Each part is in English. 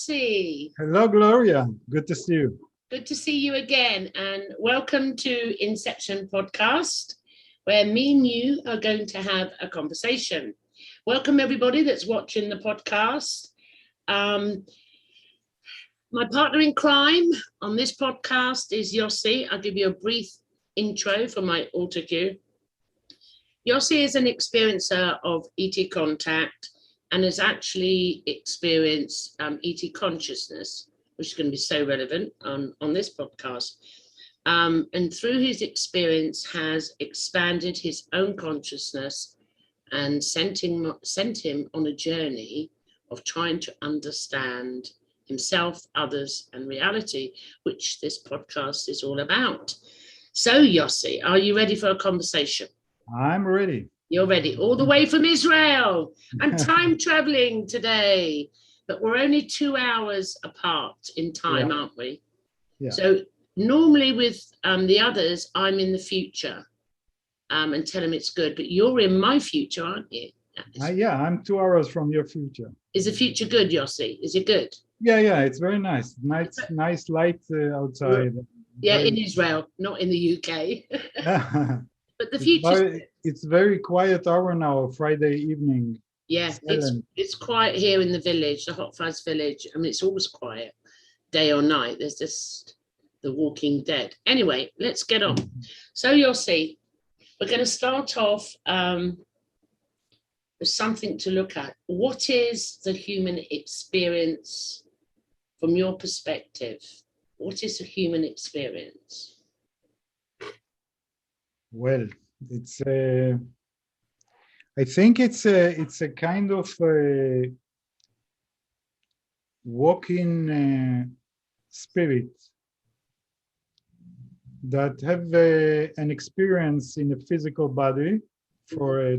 Yossi. Hello, Gloria. Good to see you. Good to see you again, and welcome to Inception Podcast, where me and you are going to have a conversation. Welcome everybody that's watching the podcast. My partner in crime on this podcast is Yossi. I'll give you a brief intro for my alter cue. Yossi is an experiencer of ET contact and has actually experienced ET consciousness, which is going to be so relevant on this podcast. And through his experience has expanded his own consciousness and sent him on a journey of trying to understand himself, others, and reality, which this podcast is all about. So, Yossi, are you ready for a conversation? I'm ready. You're ready, all the way from Israel. I'm time traveling today, but we're only 2 hours apart in time, aren't we? Yeah. So normally with the others, I'm in the future and tell them it's good, but you're in my future, aren't you? Yeah, I'm 2 hours from your future. Is the future good, Yossi? Is it good? Yeah, it's very nice. Nice light outside. Yeah, in Israel, not in the UK. But the future. It's very quiet hour now, Friday evening. Yeah, it's quiet here in the village, the Hot Fuzz village. I mean, it's always quiet, day or night. There's just the Walking Dead. Anyway, let's get on. So you'll see, we're going to start off with something to look at. What is the human experience from your perspective? What is the human experience? Well, it's I think it's a kind of walking spirit that have an experience in a physical body for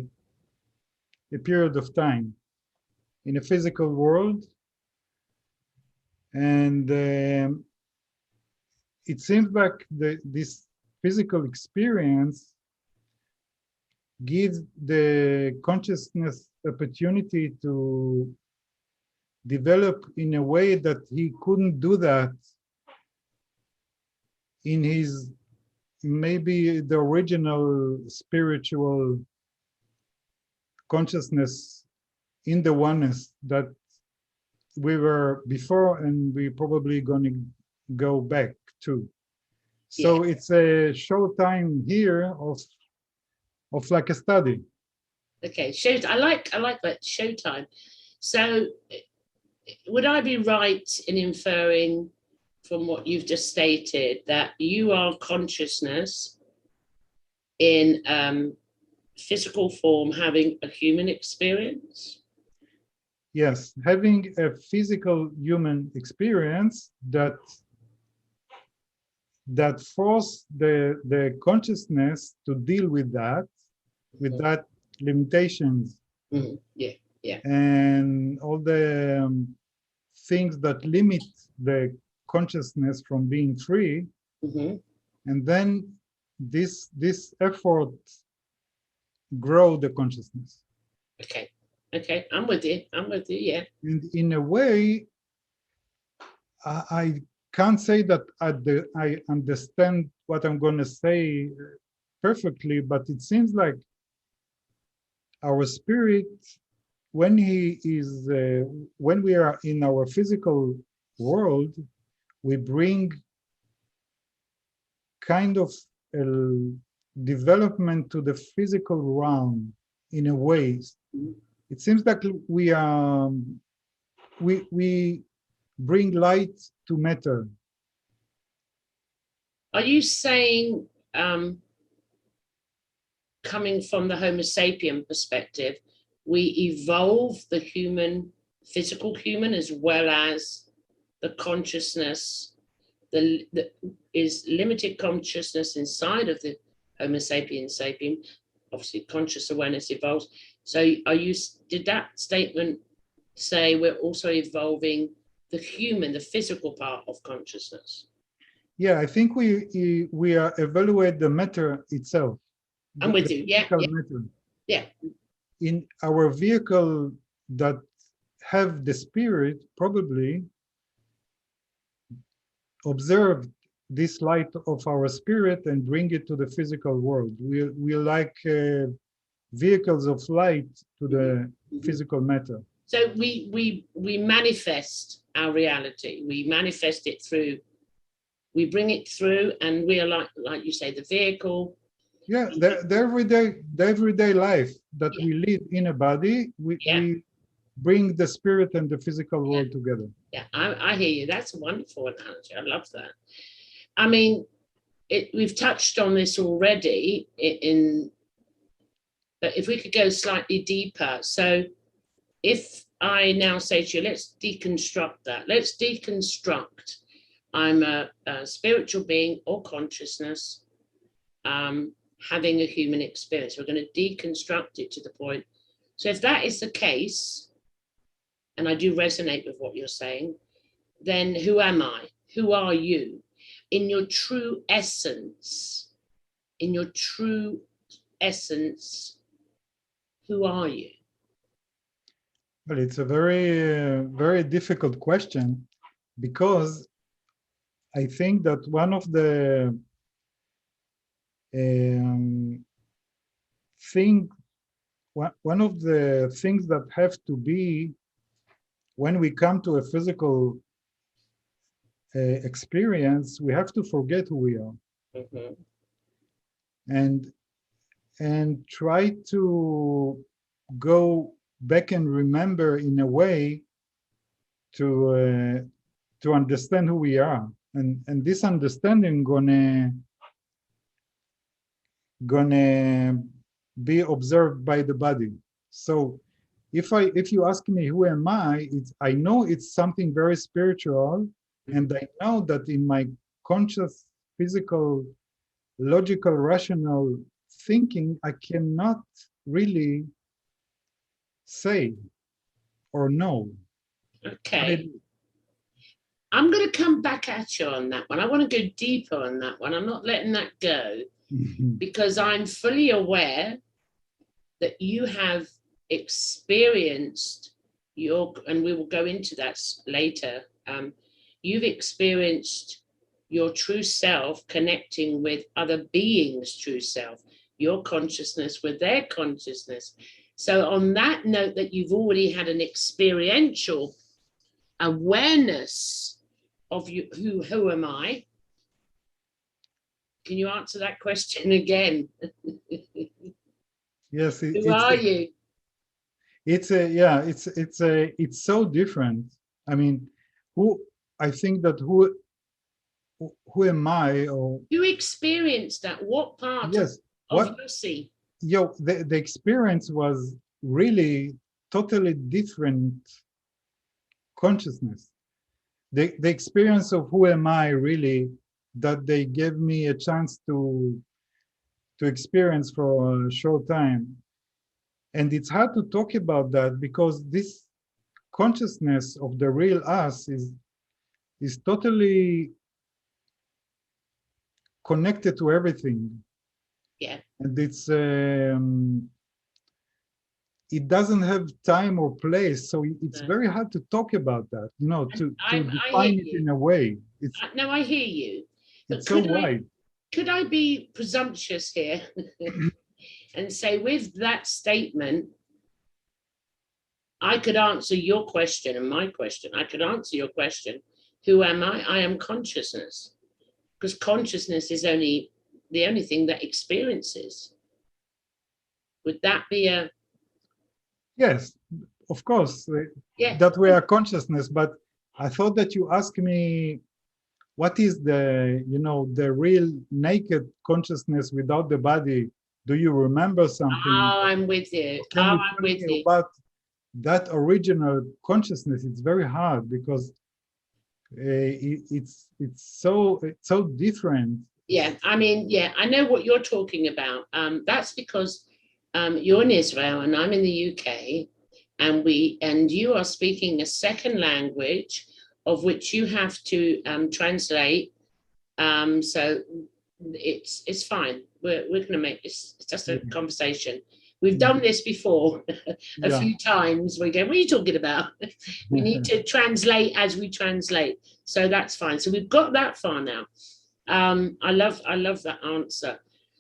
a period of time in a physical world, and it seems like this physical experience gives the consciousness opportunity to develop in a way that he couldn't do that in his maybe the original spiritual consciousness in the oneness that we were before and we probably going to go back to. So it's a short time here of like a study. Okay, I like that, showtime. So would I be right in inferring from what you've just stated that you are consciousness in physical form having a human experience? Yes, having a physical human experience that force the consciousness to deal with that limitations. Mm-hmm. Yeah. And all the things that limit the consciousness from being free. Mm-hmm. And then this effort grow the consciousness. Okay, I'm with you, yeah. And in a way, I can't say that I understand what I'm going to say perfectly, but it seems like our spirit, when when we are in our physical world, we bring kind of a development to the physical realm in a way. It seems like we bring light to matter. Are you saying, coming from the Homo sapien perspective, we evolve the physical human, as well as the consciousness, the is limited consciousness inside of the Homo sapien, obviously conscious awareness evolves. So did that statement say we're also evolving the human, the physical part of consciousness? Yeah, I think we evaluate the matter itself. I'm with you. Yeah. Matter. Yeah. In our vehicle that have the spirit, probably observe this light of our spirit and bring it to the physical world. We like vehicles of light to the physical matter. So we manifest our reality. We manifest it through. We bring it through, and we are like you say, the vehicle. Yeah, the everyday life that we live in a body, we bring the spirit and the physical world together. Yeah, I hear you. That's a wonderful analogy. I love that. I mean, we've touched on this already but if we could go slightly deeper. So if I now say to you, let's deconstruct that. Let's deconstruct. I'm a spiritual being or consciousness having a human experience. We're going to deconstruct it to the point. So if that is the case, and I do resonate with what you're saying, then who am I? Who are you? In your true essence, who are you? Well, it's a very difficult question, because I think that one of the things that have to be when we come to a physical experience, we have to forget who we are. Mm-hmm. and try to go back and remember in a way to understand who we are, and this understanding gonna be observed by the body. So if you ask me who am I, I know it's something very spiritual, and I know that in my conscious, physical, logical, rational thinking, I cannot really say or know. Okay. I'm going to come back at you on that one. I want to go deeper on that one. I'm not letting that go, because I'm fully aware that you have experienced and we will go into that later. You've experienced your true self connecting with other beings' true self, your consciousness with their consciousness. So on that note, that you've already had an experiential awareness of you, who am I? Can you answer that question again? Yes. Who are you? It's so different. I mean, I think that who am I? Or you experienced that? What part yes, of Yossi? The experience was really totally different consciousness. The experience of who am I really, that they gave me a chance to experience for a short time. And it's hard to talk about that, because this consciousness of the real us is totally connected to everything. Yeah. And it doesn't have time or place, so it's very hard to talk about that, to define it in a way. No, I hear you. But it's so wide. Could I be presumptuous here and say, with that statement, I could answer your question and my question. I could answer your question, who am I? I am consciousness, because consciousness is the only thing that experiences. Would that be a... Yes, of course, that we are consciousness, but I thought that you asked me what is the real naked consciousness without the body. Do you remember something? Oh, I'm with you. I'm with you. About that original consciousness, it's very hard, because it's so different. Yeah, I mean, I know what you're talking about. That's because you're in Israel and I'm in the UK, and you are speaking a second language of which you have to translate. So it's fine. We're going to make this, it's just a conversation. We've done this before a Yeah. few times. We go, what are you talking about? We need to translate as we translate. So that's fine. So we've got that far now. I love that answer.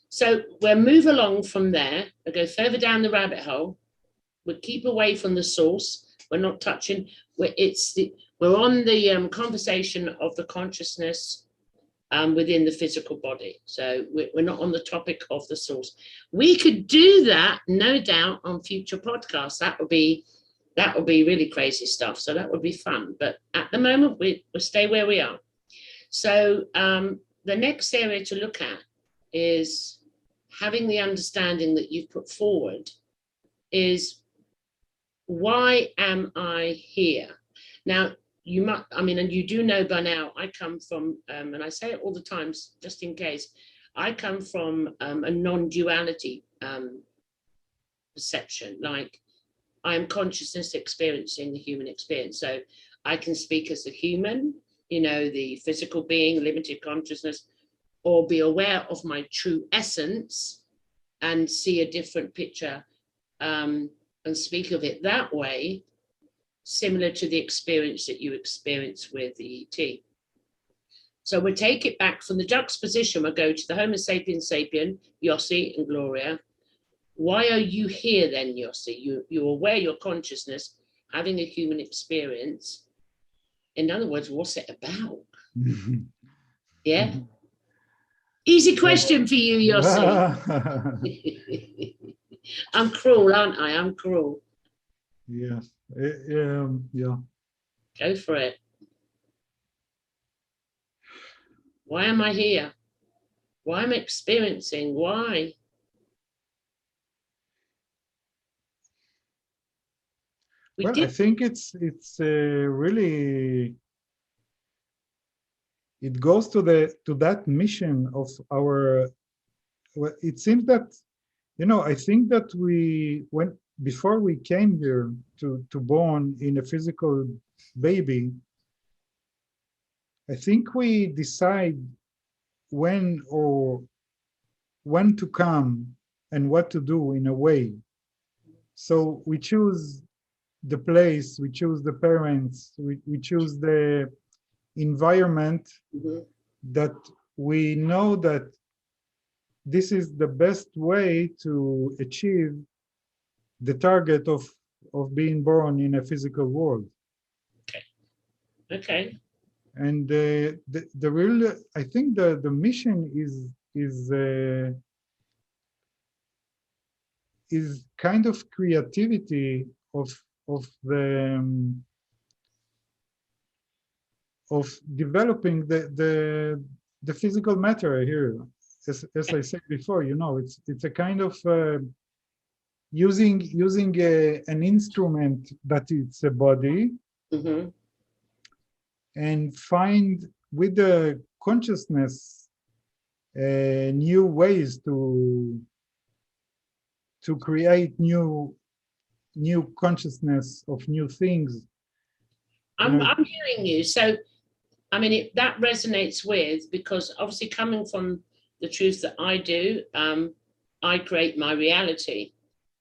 So we'll move along from there. We'll go further down the rabbit hole. We'll keep away from the source. We're not touching. We're on the conversation of the consciousness within the physical body. So we're not on the topic of the source. We could do that, no doubt, on future podcasts. That would be really crazy stuff. So that would be fun. But at the moment, we'll stay where we are. So the next area to look at is having the understanding that you've put forward is, why am I here? Now, you might, and you do know by now, I come from, and I say it all the time, just in case, I come from a non-duality perception. Like, I am consciousness experiencing the human experience. So I can speak as a human, the physical being, limited consciousness, or be aware of my true essence and see a different picture and speak of it that way, similar to the experience that you experience with the ET. So we'll take it back from the juxtaposition. We'll go to the Homo sapiens sapien, Yossi and Gloria. Why are you here then, Yossi? You're aware your consciousness, having a human experience. In other words, what's it about? Yeah? Easy question for you, Yossi. I'm cruel, aren't I? I'm cruel. Yes. Yeah. Go for it. Why am I here? Why am I experiencing? Why? I think it's really, it goes to that mission of our. Well, it seems that, I think that before we came here to born in a physical baby, I think we decide when to come and what to do in a way. So we choose the place, we choose the parents, we choose the environment that we know that this is the best way to achieve the target of being born in a physical world. Okay. And the real, I think the mission is kind of creativity of the of developing the physical matter here. As I said before, it's a kind of using an instrument that it's a body, and find with the consciousness new ways to create new consciousness of new things. I'm hearing you. So, that resonates with, because obviously coming from the truth that I do, I create my reality.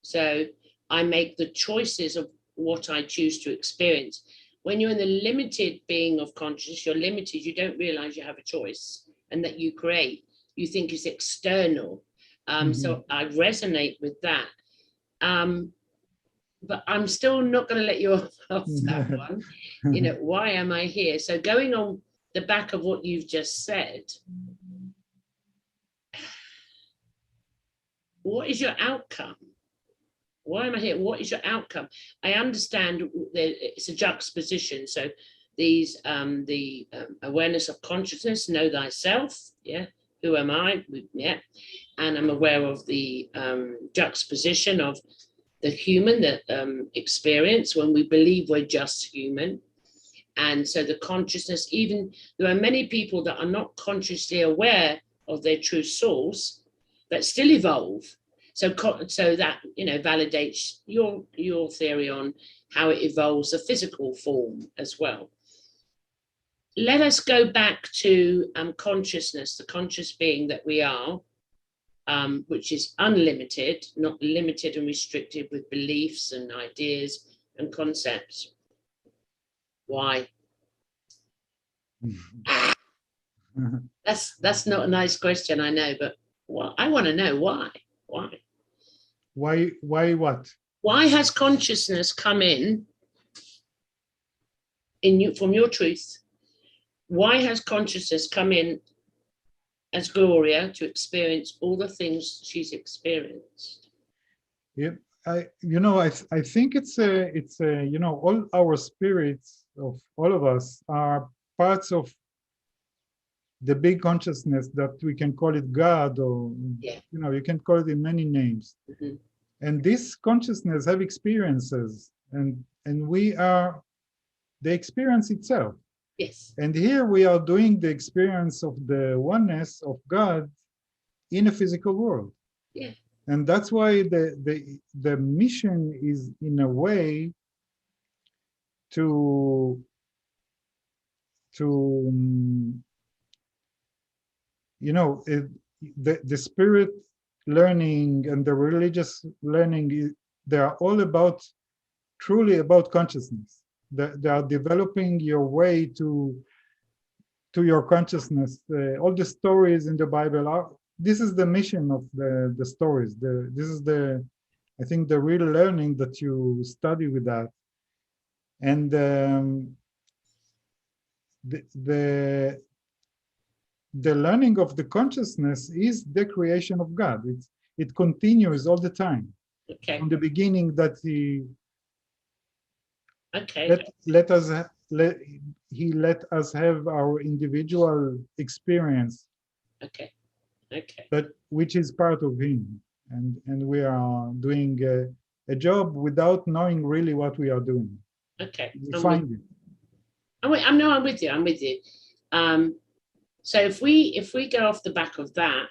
So I make the choices of what I choose to experience. When you're in the limited being of consciousness, you're limited, you don't realize you have a choice and that you create. You think it's external. So I resonate with that. But I'm still not going to let you off that one. Why am I here? So going on the back of what you've just said, what is your outcome? Why am I here? What is your outcome? I understand that it's a juxtaposition. So these, the awareness of consciousness, know thyself. Yeah. Who am I? Yeah. And I'm aware of the juxtaposition of the human, the experience when we believe we're just human. And so the consciousness, even there are many people that are not consciously aware of their true source, but still evolve. So that, validates your theory on how it evolves a physical form as well. Let us go back to consciousness, the conscious being that we are. which is unlimited, not limited and restricted with beliefs and ideas and concepts. Why? That's not a nice question, I know, but I want to know why. Why what? Why has consciousness come in you from your truth? Why has consciousness come in as Gloria to experience all the things she's experienced? Yeah, I think it's all our spirits of all of us are parts of the big consciousness that we can call it God, or you can call it in many names. Mm-hmm. And this consciousness have experiences, and we are the experience itself. Yes. And here we are doing the experience of the oneness of God in a physical world. Yeah. And that's why the mission is, in a way, to the spirit learning and the religious learning, they are all truly about consciousness. They are developing your way to your consciousness. All the stories in the Bible this is the mission of the stories. This is I think the real learning that you study with that. And the learning of the consciousness is the creation of God. It continues all the time. Okay. From the beginning that he okay. let us have our individual experience. Okay. But which is part of him, and we are doing a job without knowing really what we are doing. Okay. We find it. I'm with you. So if we go off the back of that,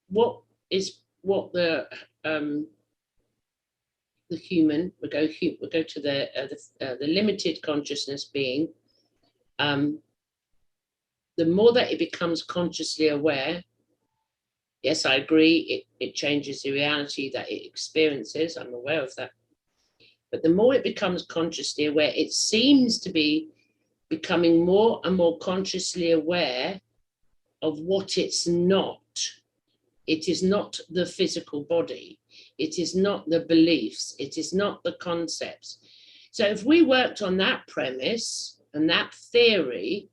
what the human, we'll go to the limited consciousness being, the more that it becomes consciously aware, yes, I agree, it changes the reality that it experiences. I'm aware of that. But the more it becomes consciously aware, it seems to be becoming more and more consciously aware of what it's not. It is not the physical body. It is not the beliefs. It is not the concepts. So if we worked on that premise and that theory,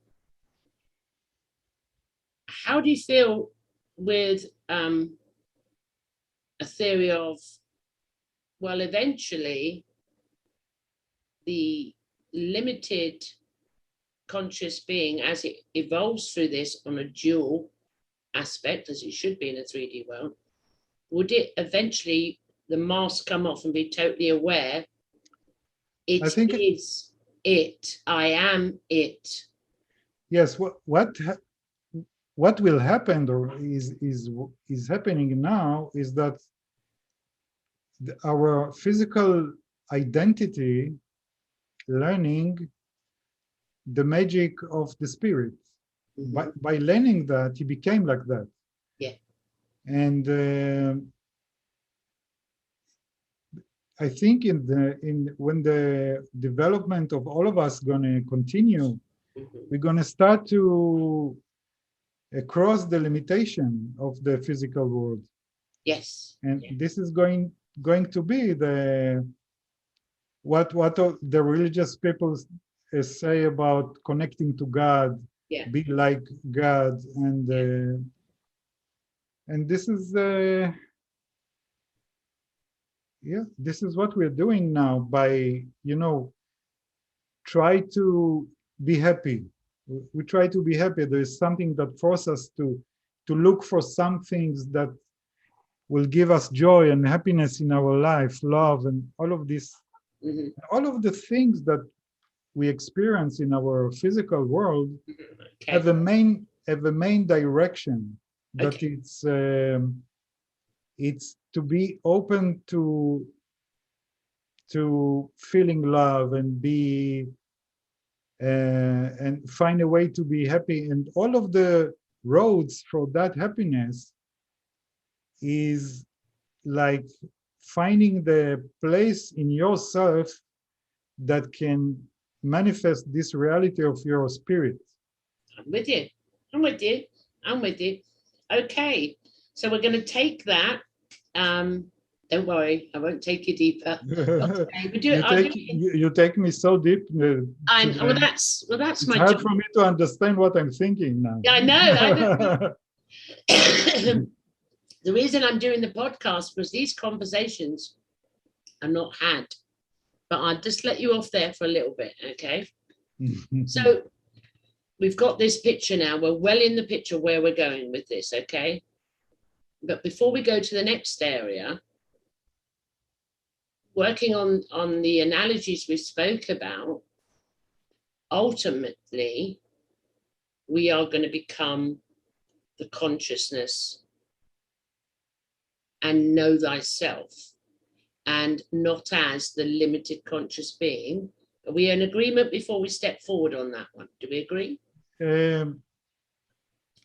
how do you feel with a theory of, well, eventually the limited conscious being, as it evolves through this on a dual aspect, as it should be in a 3D world, would it eventually, the mask come off and be totally aware? I am it. Yes, what will happen, or is happening now, is that our physical identity learning the magic of the spirit. Mm-hmm. By learning that, he became like that. Yeah. And I think when the development of all of us going to continue, mm-hmm. we're going to start to cross the limitation of the physical world. Yes. And this is going to be what the religious people say about connecting to God, be like God, and this is this is what we're doing now by try to be happy. We try to be happy. There is something that forces us to look for some things that will give us joy and happiness in our life, love, and all of this. Mm-hmm. All of the things that we experience in our physical world have a main direction, that it's to be open to feeling love and be and find a way to be happy, and all of the roads for that happiness is like finding the place in yourself that can manifest this reality of your spirit. I'm with you. I'm with you. I'm with you. Okay. So we're going to take that. Don't worry, I won't take you deeper. Okay, we do it. You take me so deep. Well, that's it's my hard job. for me to understand what I'm thinking now. Yeah, I know. The reason I'm doing the podcast was these conversations are not had, but I'll just let you off there for a little bit, okay? So we've got this picture now. We're well in the picture where we're going with this, okay? But before we go to the next area, working on the analogies we spoke about, ultimately, we are going to become the consciousness and know thyself, and not as the limited conscious being. Are we in agreement before we step forward on that one? Do we agree?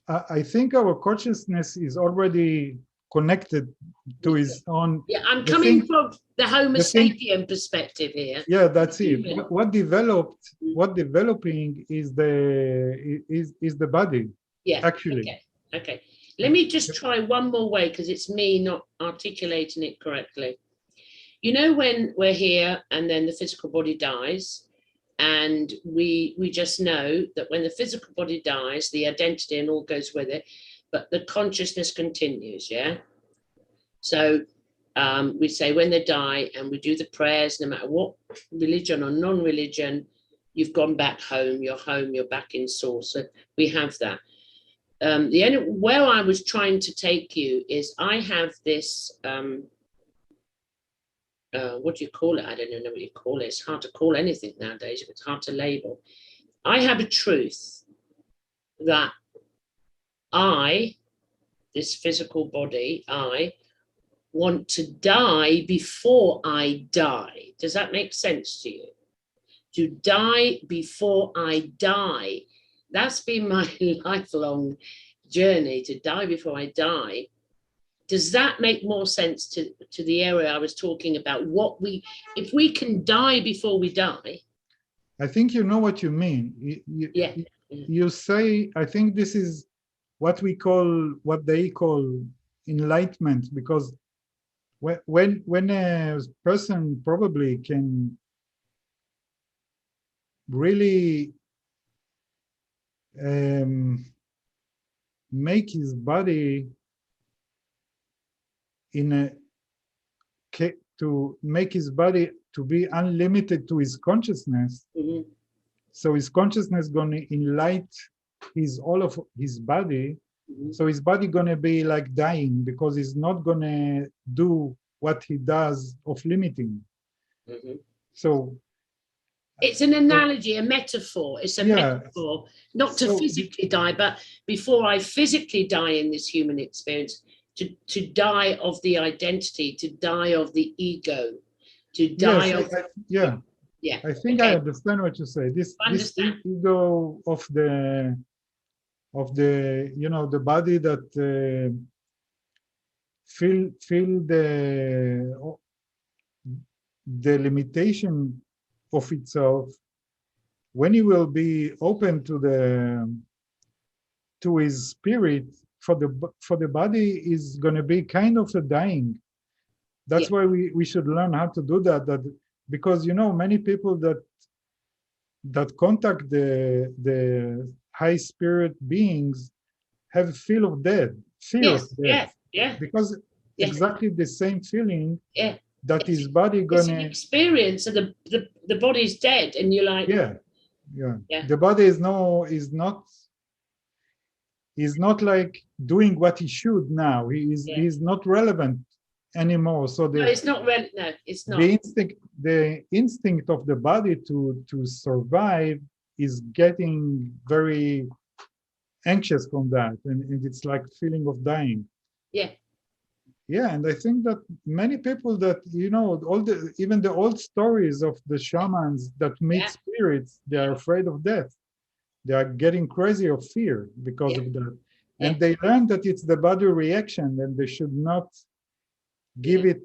I think our consciousness is already connected to his own. Yeah, I'm coming from the Homo sapien perspective here. Yeah, that's it. What developing is the body. Yeah. Actually. Okay. Let me just try one more way, because it's me not articulating it correctly. You know, when we're here and then the physical body dies, and we just know that when the physical body dies, the identity and all goes with it, but the consciousness continues, yeah? So we say when they die, and we do the prayers, no matter what religion or non-religion, you've gone back home, you're back in source. So we have that. Where I was trying to take you is I have this, what do you call it? I don't know what you call it. It's hard to call anything nowadays. It's hard to label. I have a truth that this physical body, I want to die before I die. Does that make sense to you? To die before I die. That's been my lifelong journey, to die before I die. Does that make more sense to the area I was talking about? If we can die before we die? I think you know what you mean. You say, I think this is what they call enlightenment, because when a person probably can really make his body to make his body to be unlimited to his consciousness. Mm-hmm. So his consciousness gonna enlighten all of his body. Mm-hmm. So his body gonna be like dying, because he's not gonna do what he does of limiting. Mm-hmm. So it's an analogy, a metaphor. It's a metaphor, not to physically die, but before I physically die in this human experience, to die of the identity, to die of the ego, to die of... I think I understand what you say. This ego of the the body that feel the limitation of itself, when he will be open to his spirit, for the body is going to be kind of a dying. That's why we should learn how to do that. Because many people that contact the high spirit beings have fear of death. Because exactly the same feeling that his body gonna... It's an experience, so the body's dead, and you're like... The body is not like doing what he should now. He's not relevant anymore. So it's not relevant. No, it's not. The instinct of the body to survive is getting very anxious from that, and it's like feeling of dying. And I think that many people that even the old stories of the shamans that meet spirits, they are afraid of death. They are getting crazy of fear because of that. and they learn that it's the body reaction, and they should not give it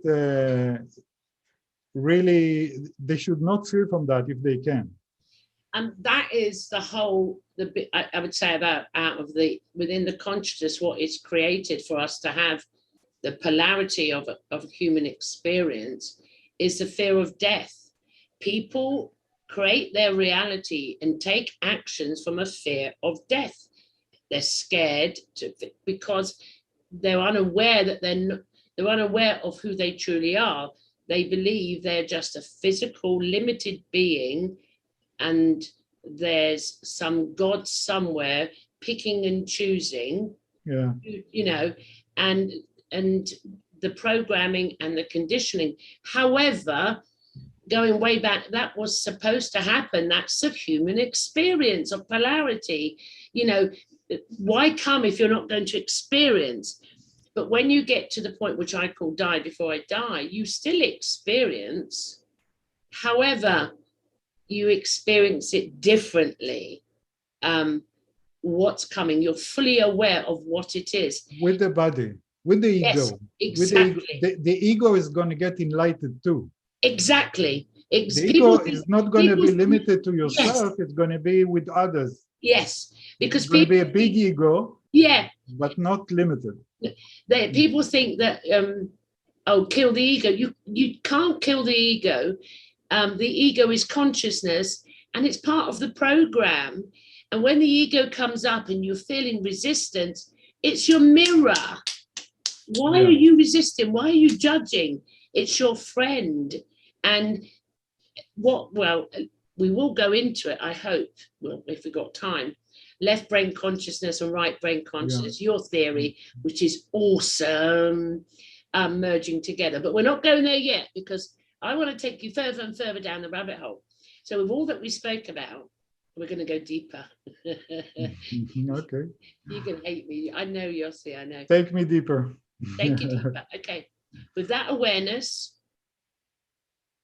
really. They should not feel from that if they can. And that is the whole, the bit I would say about out of the within the consciousness, what is created for us to have the polarity of human experience is the fear of death. People create their reality and take actions from a fear of death. They're scared because they're unaware that they're unaware of who they truly are. They believe they're just a physical, limited being, and there's some God somewhere picking and choosing, and the programming and the conditioning. However, going way back, that was supposed to happen. That's a human experience of polarity. Why come if you're not going to experience? But when you get to the point which I call die before I die, you still experience. However, you experience it differently. What's coming, you're fully aware of what it is. With the body, with the ego. Yes, exactly. The ego is going to get enlightened too. Exactly. The ego is not going to be limited to yourself. Yes. It's going to be with others. Yes, because it's going to be a big ego. Yeah, but not limited. People think that kill the ego. You can't kill the ego. The ego is consciousness, and it's part of the program. And when the ego comes up and you're feeling resistance, it's your mirror. Why are you resisting? Why are you judging? It's your friend. And we will go into it, I hope, if we've got time. Left brain consciousness and right brain consciousness, your theory, which is awesome, merging together. But we're not going there yet, because I want to take you further and further down the rabbit hole. So with all that we spoke about, we're going to go deeper. Okay. You can hate me. I know, Yossi, I know. Take me deeper. Take you deeper. Okay. With that awareness,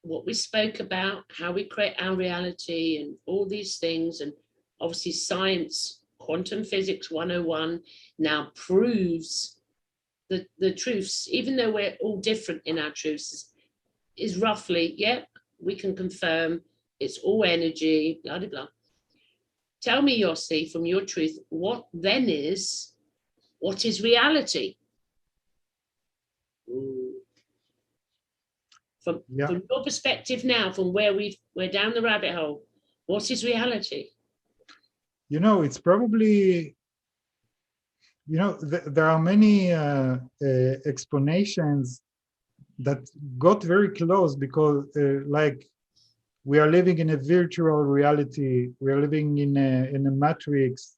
what we spoke about, how we create our reality and all these things, and obviously science, quantum physics 101 now proves the truths, even though we're all different in our truths, is roughly, we can confirm it's all energy, blah, blah, blah. Tell me, Yossi, from your truth, what is reality? From your perspective now, from where we're down the rabbit hole, what is reality? It's probably, there are many explanations that got very close, because like we are living in a virtual reality, we are living in a matrix,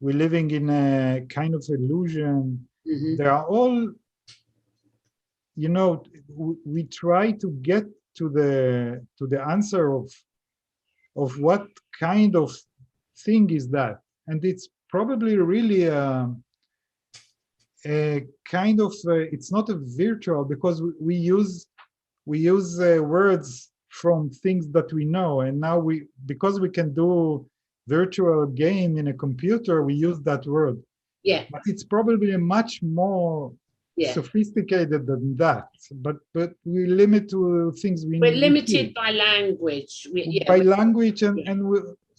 we're living in a kind of illusion. Mm-hmm. They are all, we try to get to the answer of what kind of thing is that, and it's probably really a kind of it's not a virtual, because we use words from things that we know, and now because we can do virtual game in a computer, we use that word. But it's probably a much more sophisticated than that, but we limit to things we're limited by language. By language and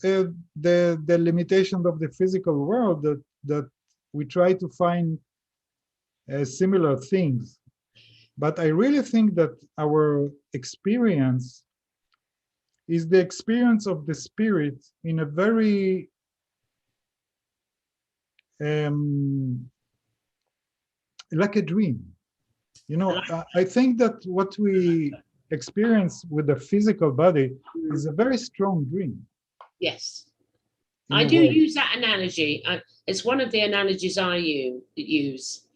the limitation of the physical world, that we try to find similar things. But I really think that our experience is the experience of the spirit in a very like a dream. I think that what we experience with the physical body is a very strong dream. Yes. I do use that analogy. It's one of the analogies I use,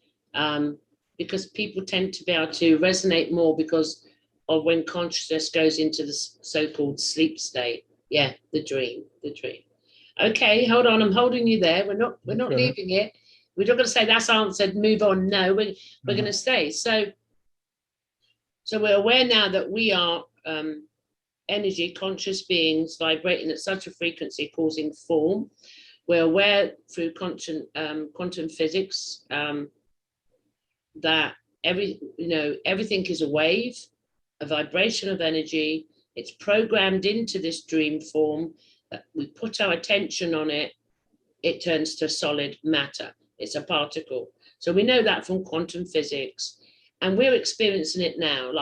because people tend to be able to resonate more because of when consciousness goes into the so-called sleep state. Yeah, the dream. Okay, hold on. I'm holding you there. We're not leaving it. We're not going to say that's answered, move on. No, we're going to stay. So we're aware now that we are energy, conscious beings vibrating at such a frequency, causing form. We're aware through quantum physics that everything is a wave, a vibration of energy. It's programmed into this dream form. That we put our attention on it, it turns to solid matter. It's a particle. So we know that from quantum physics, and we're experiencing it now.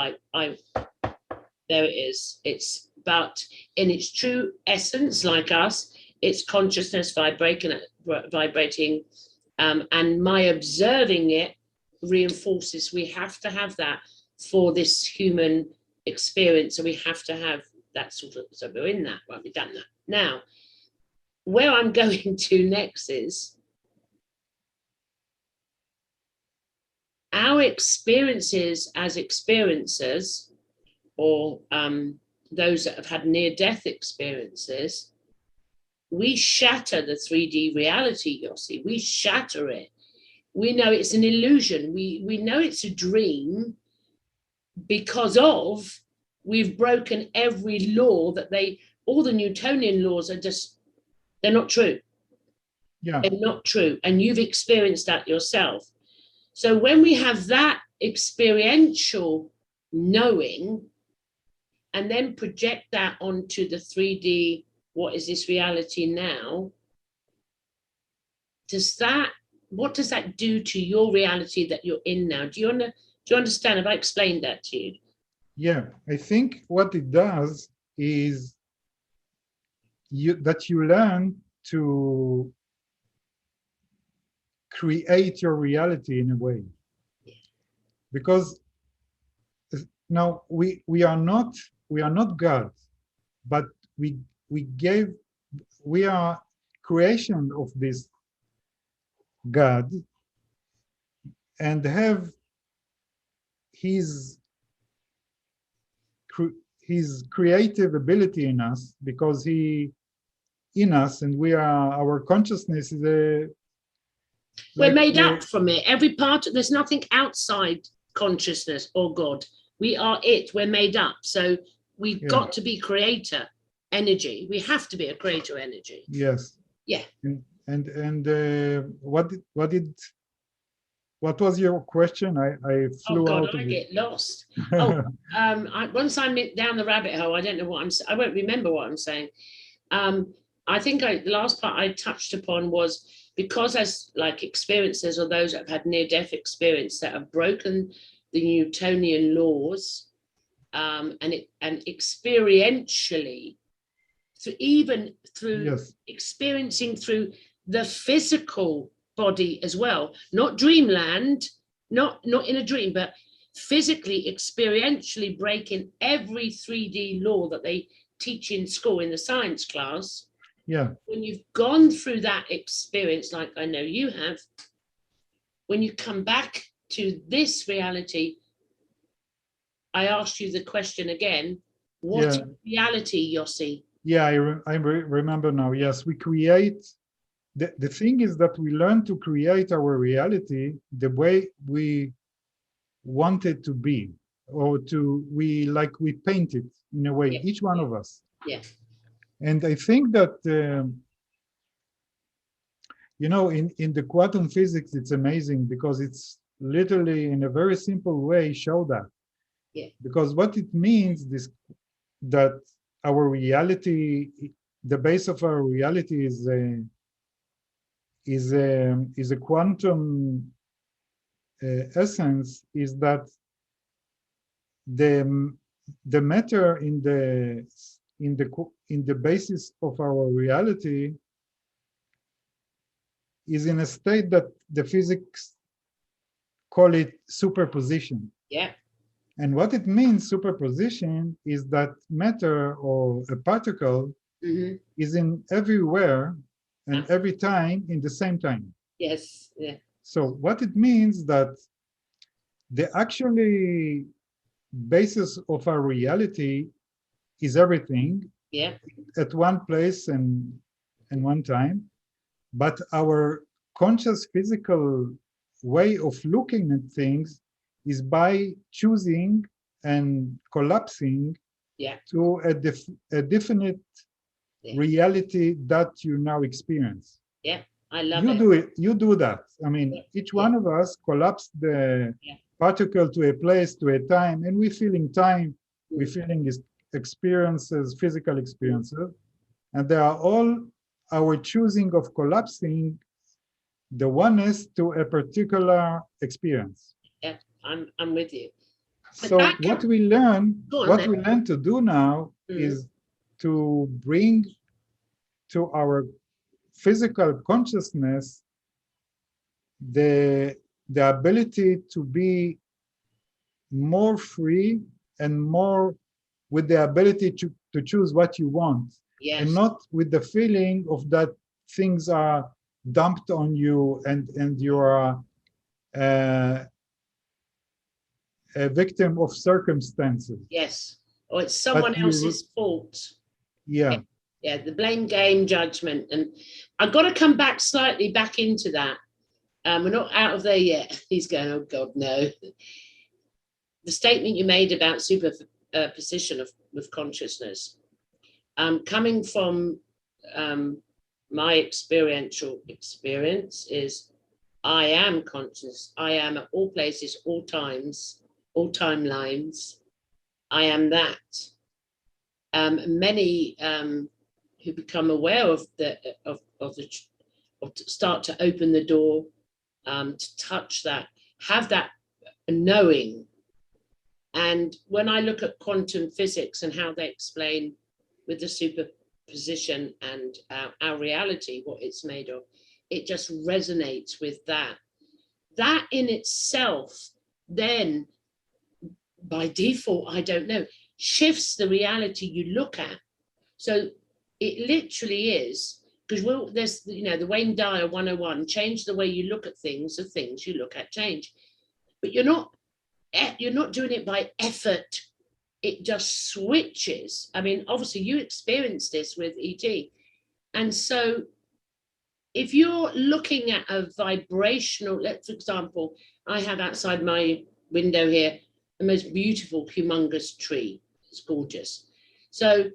There it is. But in its true essence, like us, it's consciousness vibrating, and my observing it reinforces. We have to have that for this human experience, so we have to have that sort of. So we're in that. Well, we've done that. Now, where I'm going to next is our experiences as experiencers, or those that have had near-death experiences. We shatter the 3D reality, Yossi. We shatter it. We know it's an illusion. We know it's a dream because we've broken every law that all the Newtonian laws are they're not true. Yeah. They're not true. And you've experienced that yourself. So when we have that experiential knowing and then project that onto the 3D, what is this reality now? What does that do to your reality that you're in now? Do you understand? Have I explained that to you? Yeah, I think what it does is that you learn to create your reality in a way. Yeah. Because now we are not God, but we are creation of this God, and have his creative ability in us, because he in us, and our consciousness is we're made up from it. Every part, there's nothing outside consciousness or God. We are it. We're made up. So we've got to be creator energy. We have to be a creator energy. Yes. Yeah. And what was your question? I flew out. I get lost. Once I'm down the rabbit hole, I don't know what I won't remember what I'm saying. I think the last part I touched upon was, because as like experiencers or those that have had near-death experience that have broken the Newtonian laws, and experientially, even through experiencing through the physical body as well, not dreamland, not in a dream, but physically, experientially breaking every 3D law that they teach in school in the science class. Yeah. When you've gone through that experience, like I know you have, when you come back to this reality, I asked you the question again, what is reality, Yossi? Yeah, I remember now. Yes, we create, the thing is that we learn to create our reality the way we want it to be, or we paint it in a way, each one of us. Yeah. And I think that, in the quantum physics, it's amazing because it's literally in a very simple way show that. Yeah. Because what it means that our reality, the base of our reality is a quantum essence, is that the matter in the basis of our reality is in a state that the physics call it superposition. Yeah. And what it means, superposition, is that matter or a particle is in everywhere and every time in the same time. Yes. Yeah. So what it means that the actually basis of our reality is everything at one place and one time, but our conscious physical way of looking at things is by choosing and collapsing to a definite reality that you now experience. Yeah, I love You it. do it. You do that. I mean, Yeah, each yeah, one of us collapse the yeah. particle to a place, to a time, and we feeling time. We Mm, feeling experiences, physical mm. experiences, and they are all our choosing of collapsing the oneness to a particular experience. Yeah, I'm with you. But So that can go on what then. we learn to do now Mm, is to bring to our physical consciousness the ability to be more free and more with the ability to choose what you want, and yes, not with the feeling of that things are dumped on you, and you are a victim of circumstances. yes. Or it's But someone you, else's fault. Yeah, yeah, yeah, the blame game judgment. And I've got to come back slightly back into that. We're not out of there yet. He's going, oh God, no. The statement you made about superposition of consciousness, coming from my experiential experience, is I am conscious. I am at all places, all times, all timelines. I am that. Many who become aware of the start to open the door, to touch that, have that knowing. And when I look at quantum physics and how they explain with the superposition and our reality, what it's made of, it just resonates with that. That in itself, then by default, I don't know, shifts the reality you look at. So it literally is, because there's, the Wayne Dyer 101, change the way you look at things, the things you look at change. But you're not doing it by effort. It just switches. I mean, obviously you experienced this with ET. And so if you're looking at a vibrational, for example, I have outside my window here the most beautiful, humongous tree. It's gorgeous. So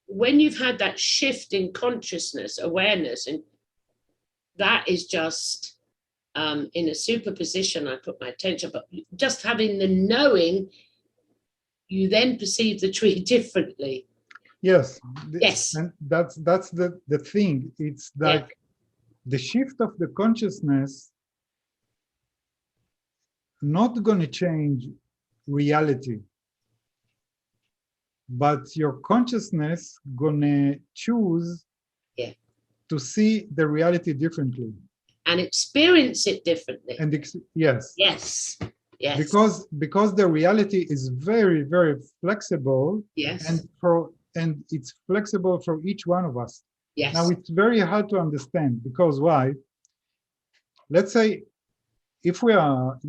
when you've had that shift in consciousness, awareness, and that is just in a superposition, I put my attention, but just having the knowing, you then perceive the tree differently. yes, Yes. and that's the thing. It's Yeah. like the shift of the consciousness not going to change reality, but your consciousness gonna choose Yeah. to see the reality differently. And experience it differently. And yes, Yes. Yes. because the reality is very, very flexible, Yes. and it's flexible for each one of us. Yes. Now it's very hard to understand, because why? Let's say if we are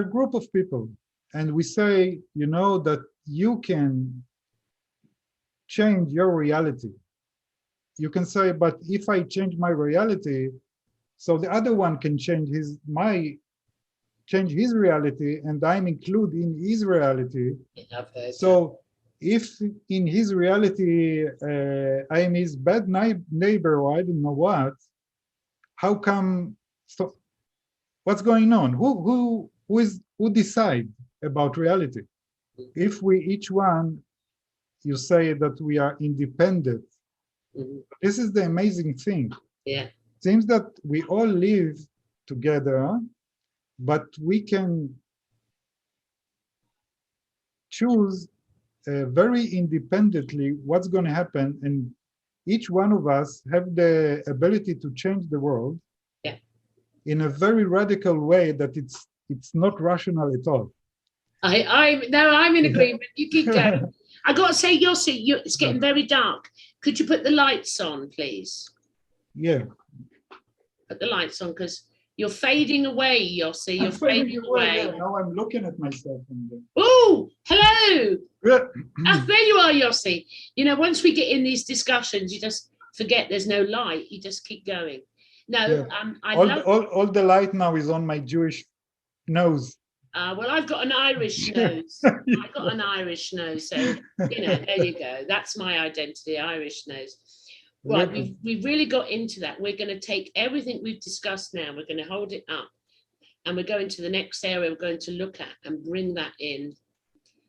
a group of people, and we say, that you can change your reality. You can say, but if I change my reality, so the other one can change his reality, and I'm included in his reality. So if in his reality I am his bad neighbor, or I don't know what, how come? So what's going on? Who decide about reality? If we each one, you say that we are independent. Mm-hmm. This is the amazing thing. Yeah. It seems that we all live together, but we can choose very independently what's going to happen, and each one of us have the ability to change the world. Yeah. In a very radical way that it's not rational at all. I'm in agreement. You keep going. I got to say, Yossi, it's getting very dark. Could you put the lights on, please? Yeah. Put the lights on, because you're fading away, Yossi. You're fading away. Yeah. Now I'm looking at myself. Oh, hello. There you are, Yossi. Once we get in these discussions, you just forget there's no light. You just keep going. No, yeah. All the light now is on my Jewish nose. Well, I've got an Irish nose. I've got an Irish nose. So, there you go. That's my identity, Irish nose. Right, we've really got into that. We're going to take everything we've discussed now, we're going to hold it up, and we're going to the next area we're going to look at and bring that in.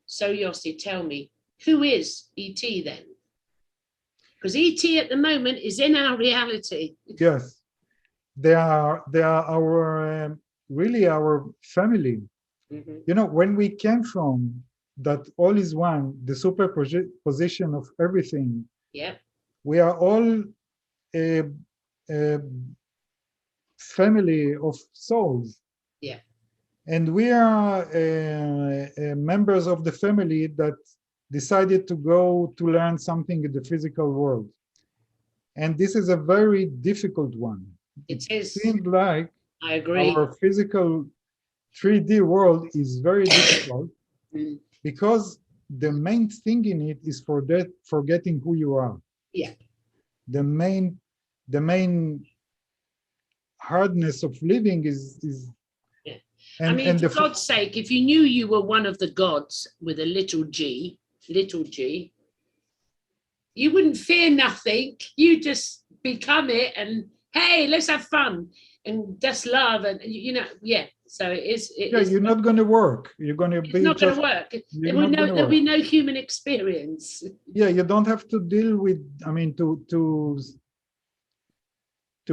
So Yossi, tell me, who is E.T. then? Because E.T. at the moment is in our reality. Yes, they are our really our family. Mm-hmm. You know, when we came from that all is one, the superposition of everything. Yeah. We are all a family of souls. Yeah. And we are members of the family that decided to go to learn something in the physical world. And this is a very difficult one. It is. Seems like I agree. our physical 3D world is very difficult because the main thing in it is forgetting who you are. Yeah. The main hardness of living is yeah. And, I mean, for God's sake, if you knew you were one of the gods with a little g, you wouldn't fear nothing. You just become it, and hey, let's have fun and just love, and yeah. So it is. You're not going to work. You're going to be. It's not going to work. There'll be no human experience. Yeah, you don't have to deal with. I mean, to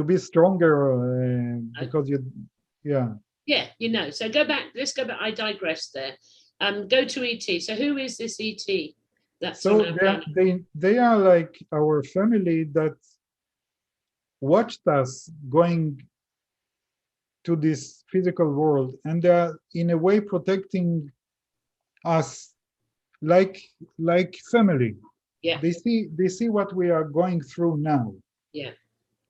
be stronger because you, yeah. Yeah, so go back. Let's go back. I digress there. Go to E.T. So who is this E.T.? That's so they are like our family that watched us going to this physical world, and they are in a way protecting us like family. Yeah. They see what we are going through now. Yeah.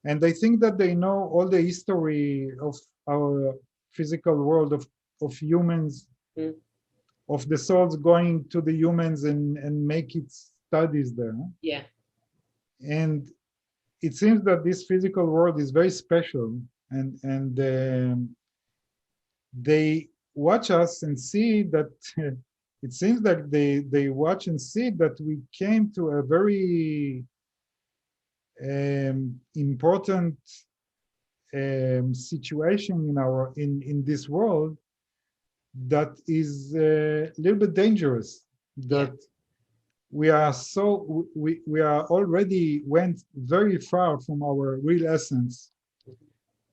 And they think that they know all the history of our physical world of humans, of the souls going to the humans and make its studies there. Yeah. And it seems that this physical world is very special, and they watch us and see that it seems like they watch and see that we came to a very important situation in this world that is a little bit dangerous. That we are already went very far from our real essence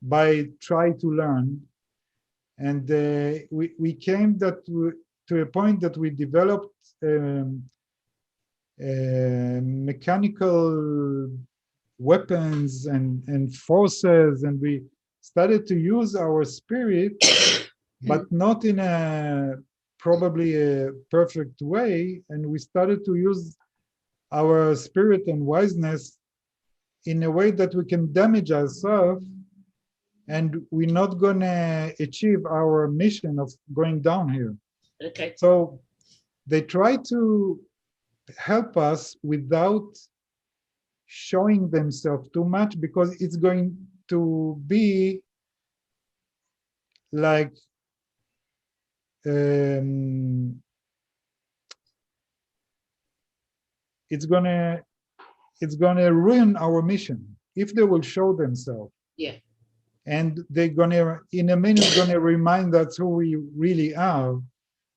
by trying to learn, and we came to a point that we developed mechanical weapons and forces, and we started to use our spirit, but not in a probably a perfect way, and we started to use our spirit and wiseness in a way that we can damage ourselves, and we're not gonna achieve our mission of going down here. Okay. So they try to help us without showing themselves too much, because it's going to be like it's gonna ruin our mission if they will show themselves. Yeah. And they're gonna in a minute gonna remind us who we really are.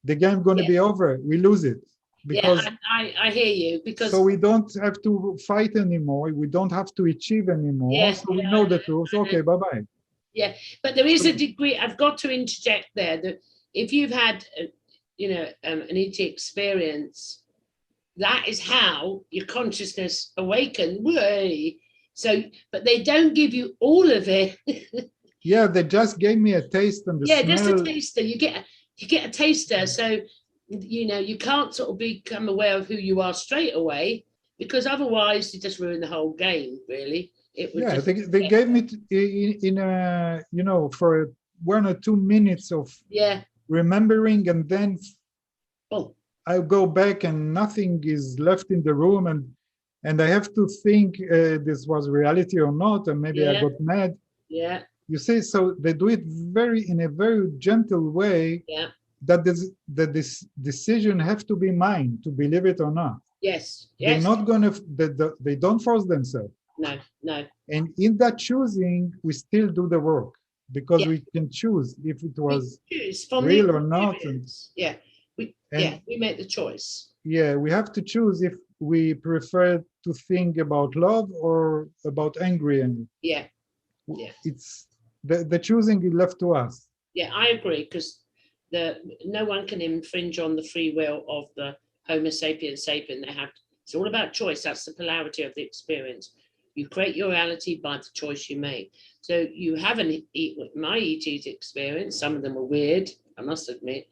The game gonna be over. We lose it. Because I hear you, because so we don't have to fight anymore. We don't have to achieve anymore. So we know the truth. Okay, bye-bye. Yeah, but there is a degree. I've got to interject there that if you've had, an ET experience, that is how your consciousness awakens. So, but they don't give you all of it. Yeah, they just gave me a taste and the smell. Just a taster. You get a taster. So, you can't sort of become aware of who you are straight away, because otherwise you just ruin the whole game, really. It would they gave me in a, for 1 or 2 minutes of remembering, and then I go back and nothing is left in the room, and I have to think this was reality or not, and maybe I got mad. Yeah. You see, so they do it in a very gentle way. Yeah. That this decision have to be mine to believe it or not. Yes. They're not gonna. They don't force themselves. no. And in that choosing, we still do the work because Yeah. we can choose if it was We choose from real the or not. experience. Yeah, we And make the choice. yeah, we have to choose if we prefer to think about love or about angry. And Yeah, yeah, it's the choosing is left to us. yeah. I agree because no one can infringe on the free will of the Homo sapiens sapien. It's all about choice. That's the polarity of the experience. You create your reality by the choice you make. So you have my ET's experience. Some of them are weird, I must admit.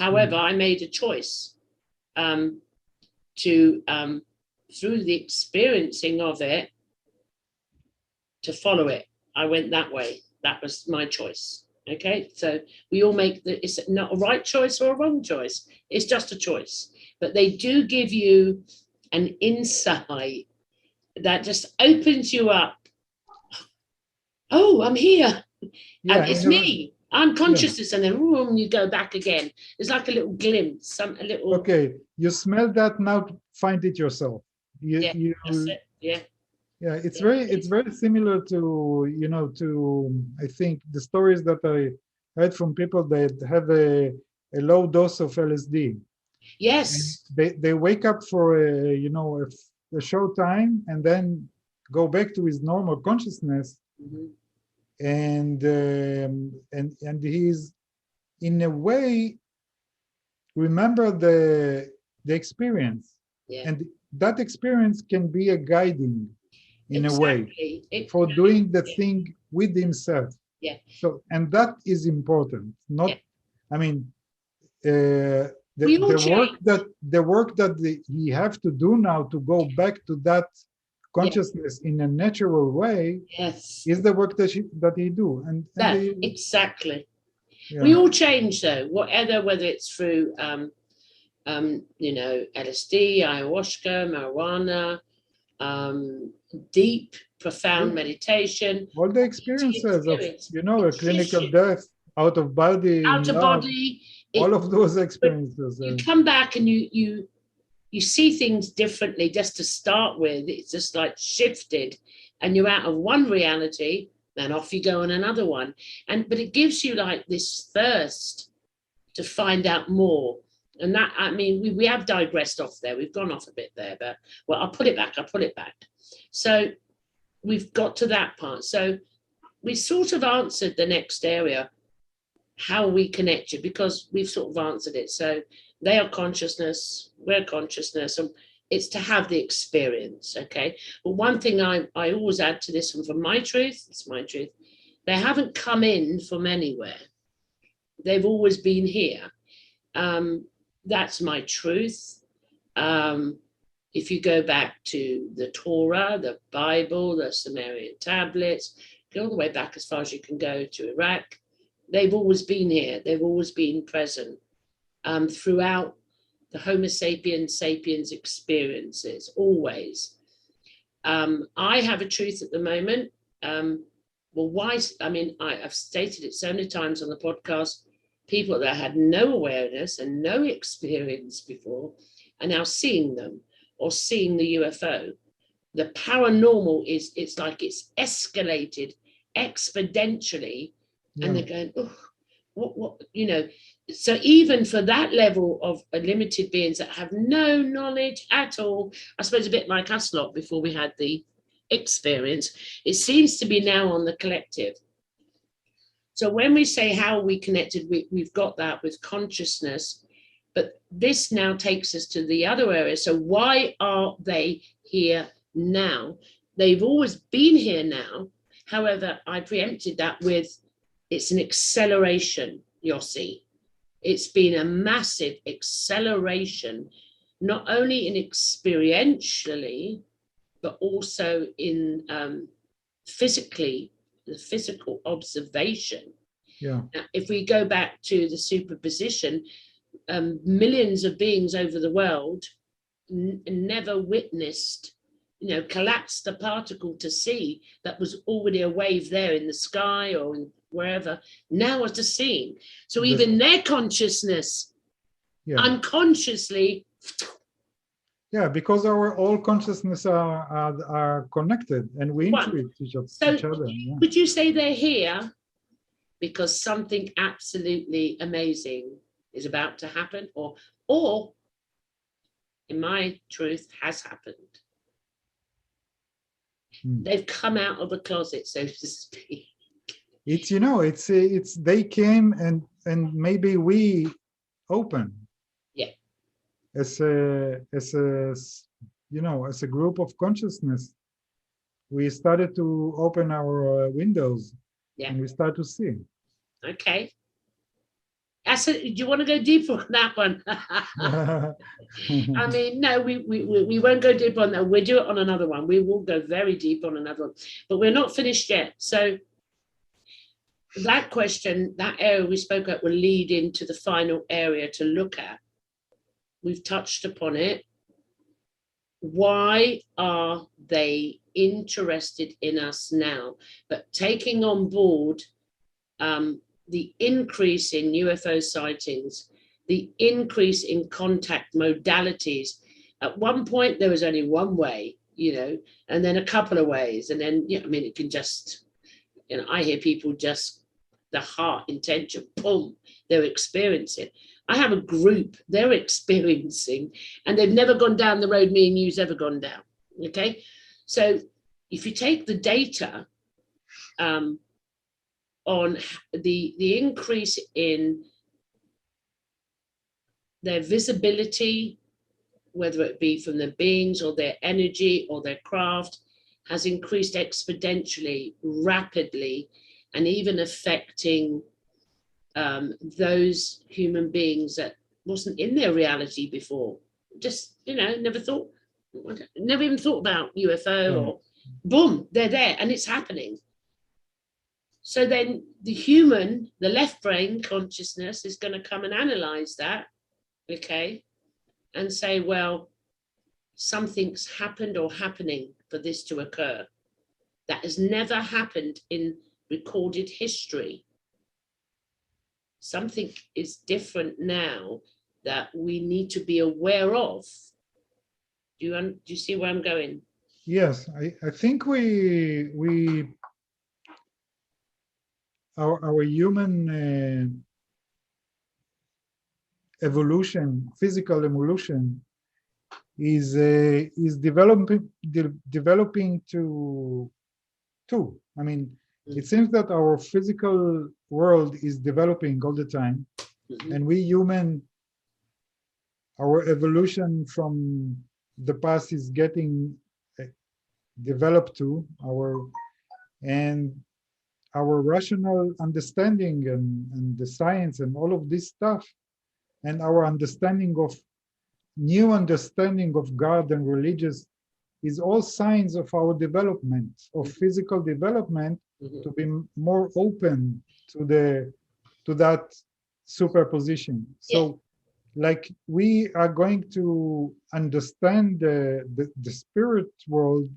However, I made a choice to through the experiencing of it to follow it. I went that way. That was my choice. Okay, so we all make it's not a right choice or a wrong choice. It's just a choice. But they do give you an insight that just opens you up. Oh, I'm here. Yeah, And it's and me. I'm yeah. consciousness, and then you go back again. It's like a little glimpse, a little. Okay, you smell that now. Find it yourself. Yeah, that's it. Yeah. Yeah, it's very similar to I think the stories that I heard from people that have a low dose of LSD. And Yes. they wake up for a short time and then go back to his normal consciousness. Mm-hmm. And he's in a way remember the experience. Yeah. And that experience can be a guiding in a way Exactly. for doing the thing with himself. Yeah. So, and that is important. Not, Yeah. I mean, We all change. the work that he have to do now to go back to that consciousness in a natural way Yes. is the work that he do. And Exactly. yeah. We all change though, whether it's through LSD, ayahuasca, marijuana, deep, profound meditation. All the experiences of a clinical death, out of body, Out in of love, body. all of those experiences. You come back and you see things differently just to start with. It's just like shifted, and you're out of one reality, then off you go on another one. But it gives you like this thirst to find out more. And that, I mean, we have digressed off there. We've gone off a bit there, but well, I'll put it back. So we've got to that part. So we sort of answered the next area, how we connect you, because we've sort of answered it. So they are consciousness, we're consciousness, and it's to have the experience, okay? But one thing I always add to this, and from my truth, it's my truth, they haven't come in from anywhere. They've always been here. That's my truth. If you go back to the Torah, the Bible, the Sumerian tablets, go all the way back as far as you can go to Iraq, they've always been here. They've always been present throughout the Homo sapiens experiences, always. I have a truth at the moment. Why? I mean, I've stated it so many times on the podcast. People that had no awareness and no experience before are now seeing them or seeing the UFO. The paranormal it's like it's escalated exponentially, and they're going, oh, what, So even for that level of limited beings that have no knowledge at all, I suppose a bit like us lot before we had the experience, it seems to be now on the collective. So when we say how are we connected, we've got that with consciousness, but this now takes us to the other area. So why are they here now? They've always been here now. However, I preempted that with it's an acceleration, Yossi. It's been a massive acceleration, not only in experientially, but also in physically, the physical observation. Yeah. Now, if we go back to the superposition, millions of beings over the world never witnessed, collapsed a particle to see that was already a wave there in the sky or in wherever. Now what a seeing. So even their consciousness unconsciously Yeah, because our all consciousness are connected and we One. intuit So each other. Yeah. would you say they're here because something absolutely amazing is about to happen, or in my truth has happened? They've come out of the closet, so to speak. It's it's they came and maybe we open. Yeah. As a group of consciousness, we started to open our windows, Yeah. and we start to see. Okay. Do you want to go deeper on that one? I mean, no, we won't go deep on that. We'll do it on another one. We will go very deep on another one, but we're not finished yet. So that question, that area we spoke about, will lead into the final area to look at. We've touched upon it. Why are they interested in us now? But taking on board the increase in UFO sightings, the increase in contact modalities. At one point, there was only one way, and then a couple of ways. And then, I mean, it can just, I hear people just, the heart intention, boom, they're experiencing. I have a group, they're experiencing, and they've never gone down the road me and you's ever gone down. Okay. So if you take the data, on the increase in their visibility, whether it be from the beings or their energy or their craft, has increased exponentially, rapidly, and even affecting those human beings that wasn't in their reality before. Just, never even thought about UFO or boom, they're there and it's happening. So then the left brain consciousness is going to come and analyze that, okay, and say, well, something's happened or happening for this to occur. That has never happened in recorded history. Something is different now that we need to be aware of. Do you see where I'm going? Yes, I think our human evolution, physical evolution, is developing to two. I mean, it seems that our physical world is developing all the time, and we human, our evolution from the past is getting developed to and our rational understanding and the science and all of this stuff, and our new understanding of God and religious is all signs of our development, of physical development, to be more open to that superposition. So like we are going to understand the spirit world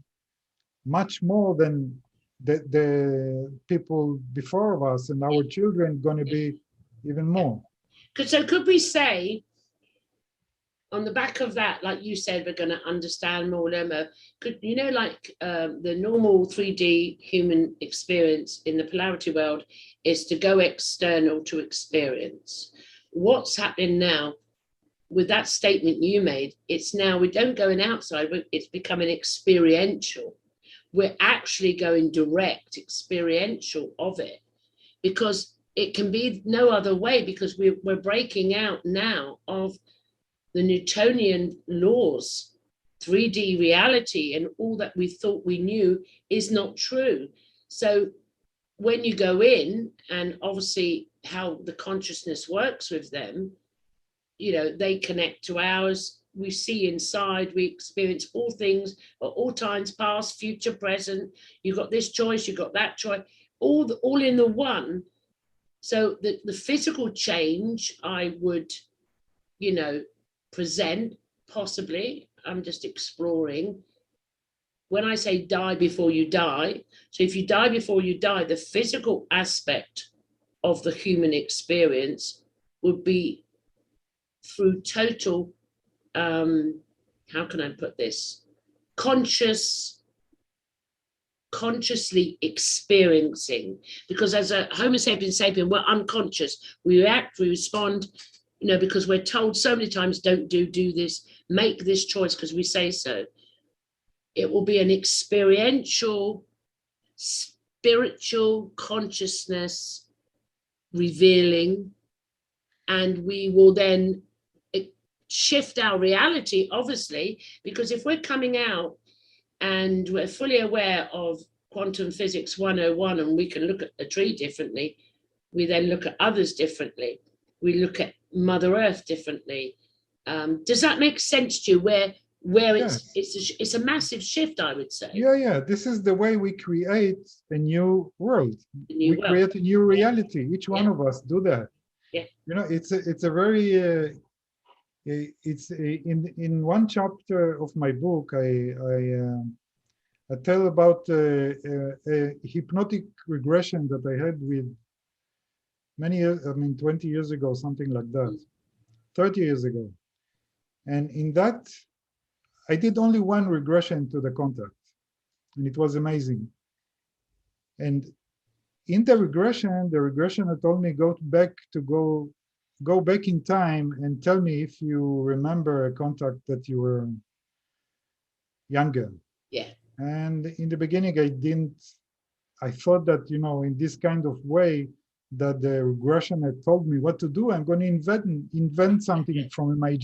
much more than the people before of us, and our children going to be even more. So could we say, on the back of that, like you said, we're going to understand more, could, the normal 3D human experience in the polarity world is to go external to experience. What's happening now with that statement you made, it's now we don't go in outside, it's becoming experiential. We're actually going direct, experiential of it, because it can be no other way, because we're breaking out now of the Newtonian laws. 3D reality and all that we thought we knew is not true. So when you go in, and obviously how the consciousness works with them, they connect to ours. We see inside, we experience all things at all times, past, future, present. You've got this choice, you've got that choice, all in the one. So the physical change I would, present, possibly, I'm just exploring. When I say die before you die, so if you die before you die, the physical aspect of the human experience would be through total how can I put this? Consciously experiencing, because as a Homo sapiens sapien, we're unconscious. We react, we respond, because we're told so many times, don't do this, make this choice because we say so. It will be an experiential, spiritual consciousness revealing, and we will then shift our reality, obviously, because if we're coming out and we're fully aware of quantum physics 101 and we can look at a tree differently, we then look at others differently, we look at Mother Earth differently. Does that make sense to you, where Yes. it's a massive shift, I would say? Yeah. This is the way we create a new world. We create a new reality. Each one of us do that. Yeah. It's a very it's in one chapter of my book, I tell about a hypnotic regression that I had with many years, 20 years ago, something like that, 30 years ago. And in that, I did only one regression to the contact, and it was amazing. And in the regression told me go back in time and tell me if you remember a contact that you were younger. Yeah. And in the beginning, I thought that, in this kind of way that the regression had told me what to do, I'm going to invent something from my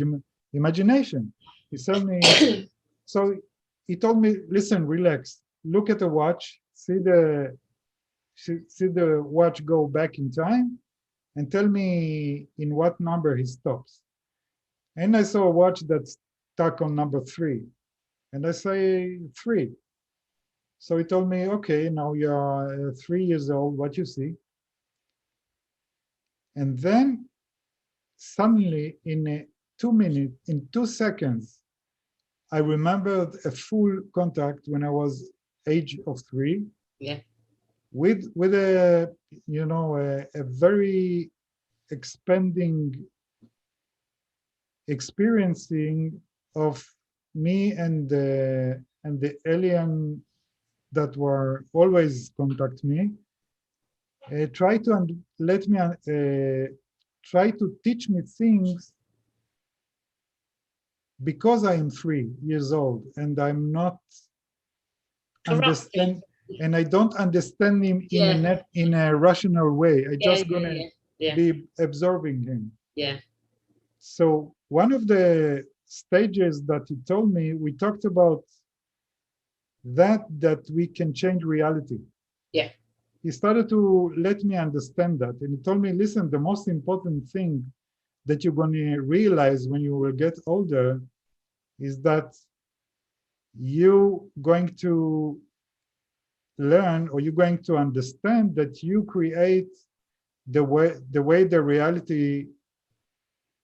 imagination. He told me, so he told me, listen, relax, look at the watch, see the watch go back in time and tell me in what number he stops. And I saw a watch that's stuck on number 3. And I say 3. So he told me, okay, now you're 3 years old, what you see? And then suddenly in 2 minutes, in 2 seconds, I remembered a full contact when I was age of 3. Yeah. With a very expanding experiencing of me and the alien that were always contact me, try to try to teach me things because I am 3 years old and I'm not understand, and I don't understand him in a rational way. I just gonna be absorbing him. Yeah. So one of the stages that he told me, we talked about that we can change reality. Yeah. He started to let me understand that. And he told me, listen, the most important thing that you're going to realize when you will get older is that you're going to learn, or you're going to understand that you create the way the reality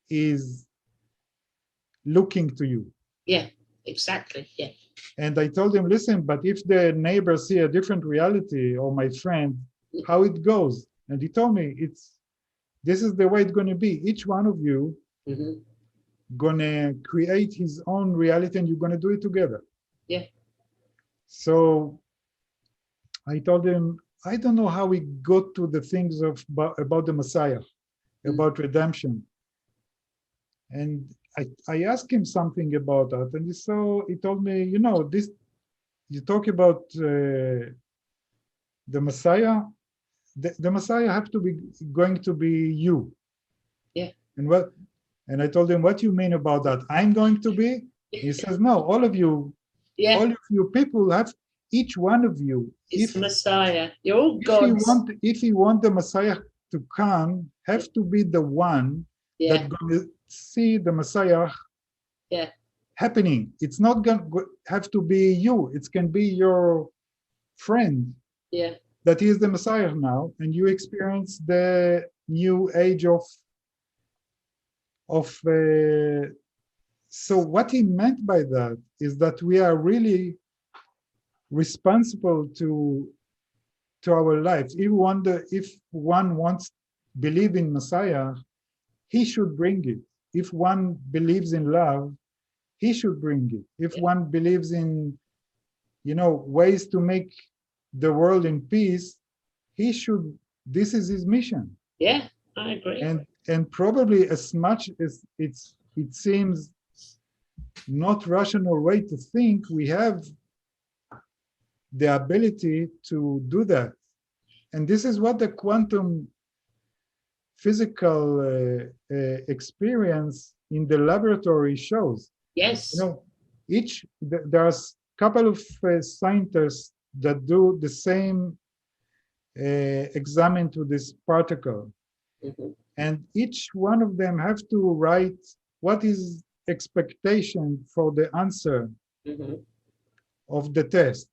is looking to you. Yeah, exactly. Yeah. And I told him, listen, but if the neighbors see a different reality, or my friend, how it goes? And he told me, this is the way it's going to be. Each one of you going to create his own reality, and you're going to do it together. Yeah. So I told him, I don't know how we got to the things about the Messiah, about redemption. And I asked him something about that, and he told me, this, you talk about the Messiah, the Messiah have to be going to be you. Yeah. And I told him, what you mean about that? I'm going to be? He says, no, all of you, all of you people have, each one of you. It's the Messiah. You're all gods. If you want the Messiah to come, have to be the one that's going to see the Messiah happening. It's not going to have to be you. It can be your friend that is the Messiah now, and you experience the new age of so what he meant by that is that we are really responsible to our lives. If one wants believe in Messiah, he should bring it. If one believes in love, he should bring it. If one believes in, ways to make the world in peace, he should, this is his mission. Yeah, I agree. And probably as much as it seems not rational way to think, we have the ability to do that. And this is what the quantum physical experience in the laboratory shows. Yes. There's a couple of scientists that do the same examine to this particle. Mm-hmm. And each one of them have to write what is expectation for the answer Mm-hmm. of the test.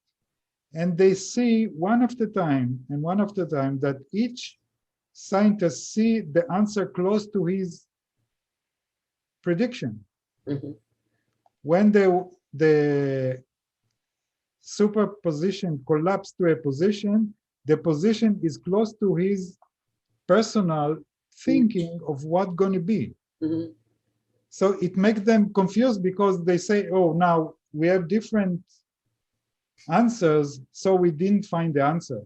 And they see one after time that each scientist see the answer close to his prediction. Mm-hmm. When the superposition collapse to a position, the position is close to his personal thinking of what's going to be. Mm-hmm. So it makes them confused because they say, oh, now we have different answers, so we didn't find the answer.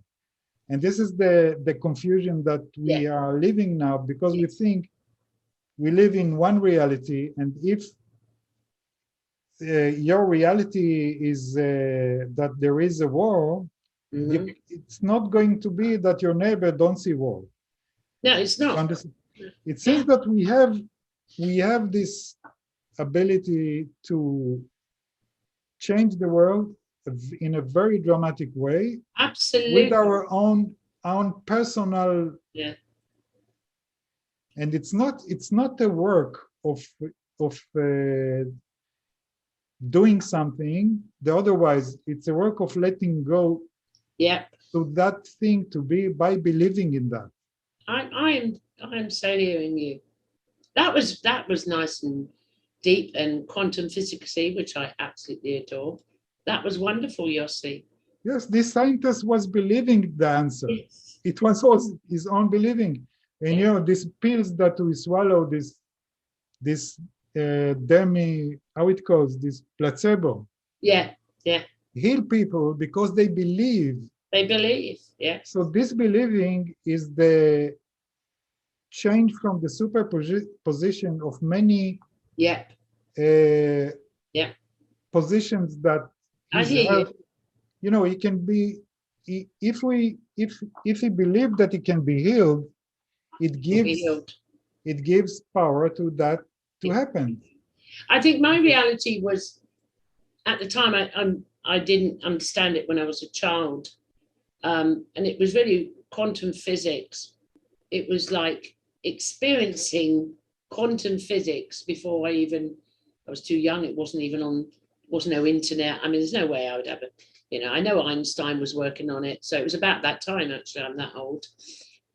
And this is the confusion that we are living now, because we think we live in one reality, and if your reality is that there is a war, Mm-hmm. it's not going to be that your neighbor don't see war. No, it's not. It seems that we have this ability to change the world in a very dramatic way. Absolutely. With our own personal. Yeah. And it's not a work of doing something. Otherwise, it's a work of letting go. Yeah. To that thing to be by believing in that. I'm so hearing you. That was nice and deep and quantum physicsy, which I absolutely adore. That was wonderful, Yossi. Yes, this scientist was believing the answer. Yes. It was also his own believing. And these pills that we swallow, this how it calls, this placebo. Yeah, yeah. Heal people because they believe. They believe, yeah. So this believing is the change from the superposition of many positions that I hear you. It can be, if he believe that it can be healed, it gives power to that to happen. I think my reality was, at the time, I didn't understand it when I was a child, and it was really quantum physics. It was like experiencing quantum physics before I was too young. It wasn't no internet. I mean, there's no way I would have it. I know Einstein was working on it. So it was about that time, actually. I'm that old.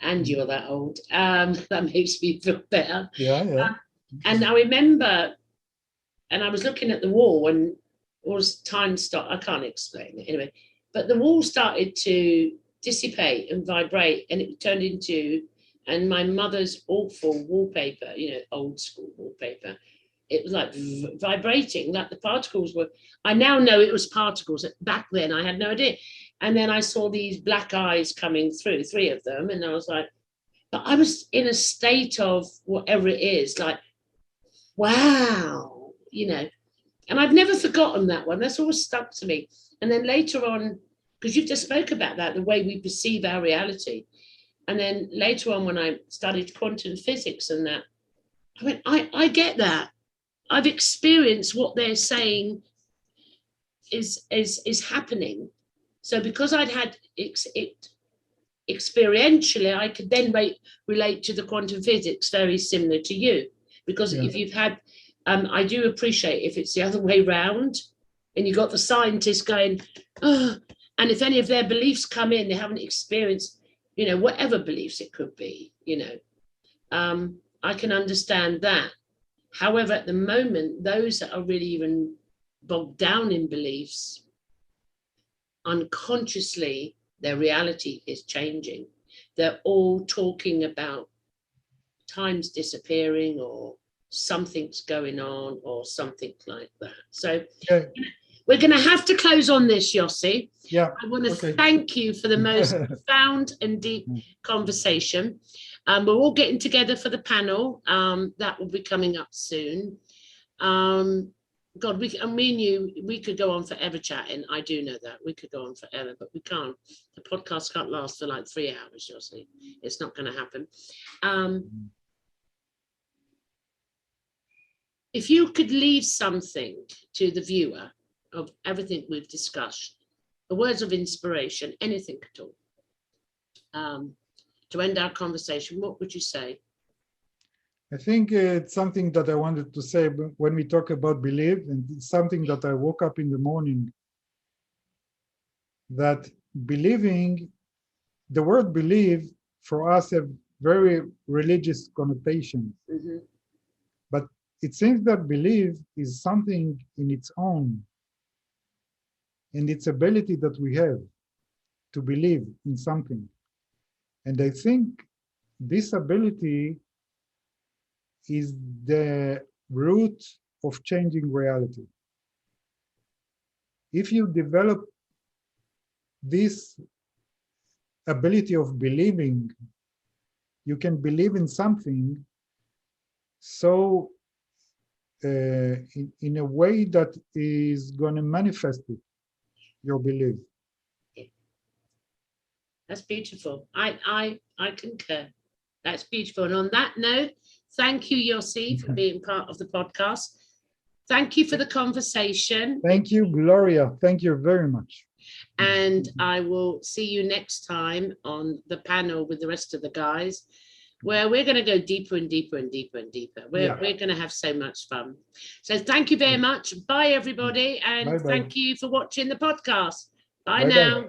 And you're that old. That makes me feel better. Yeah. And I remember, and I was looking at the wall, and all this time stopped. I can't explain it anyway. But the wall started to dissipate and vibrate, and it turned into, and my mother's awful wallpaper, old school wallpaper, it was like vibrating, like the particles were. I now know it was particles. Back then, I had no idea. And then I saw these black eyes coming through, 3 of them, and I was like, but I was in a state of whatever it is, like, wow, And I've never forgotten that one. That's always stuck to me. And then later on, because you just spoke about that, the way we perceive our reality. And then later on, when I studied quantum physics and that, I went, I get that. I've experienced what they're saying is happening. So because I'd had it experientially, I could then relate to the quantum physics very similar to you. Because if you've had, I do appreciate if it's the other way round, and you got the scientists going, oh, and if any of their beliefs come in, they haven't experienced, whatever beliefs it could be, I can understand that. However, at the moment, those that are really even bogged down in beliefs, unconsciously, their reality is changing. They're all talking about times disappearing or something's going on or something like that. So Yeah. we're going to have to close on this, Yossi. Yeah. I want to Okay. thank you for the most profound and deep conversation. We're all getting together for the panel. That will be coming up soon. God, me and you, we could go on forever chatting. I do know that. We could go on forever, but we can't. The podcast can't last for like 3 hours, Yossi. It's not going to happen. If you could leave something to the viewer of everything we've discussed, the words of inspiration, anything at all, to end our conversation, what would you say? I think it's something that I wanted to say when we talk about belief, and it's something that I woke up in the morning, that believing, the word believe for us have very religious connotations. Mm-hmm. But it seems that belief is something in its own, and its ability that we have to believe in something. And I think this ability is the root of changing reality. If you develop this ability of believing, you can believe in something so in a way that is going to manifest it, your belief. That's beautiful. I concur. That's beautiful. And on that note, thank you, Yossi, for being part of the podcast. Thank you for the conversation. Thank you, Gloria. Thank you very much. And I will see you next time on the panel with the rest of the guys, where we're going to go deeper and deeper and deeper and deeper. We're going to have so much fun. So thank you very much. Bye, everybody. And Bye-bye. Thank you for watching the podcast. Bye now.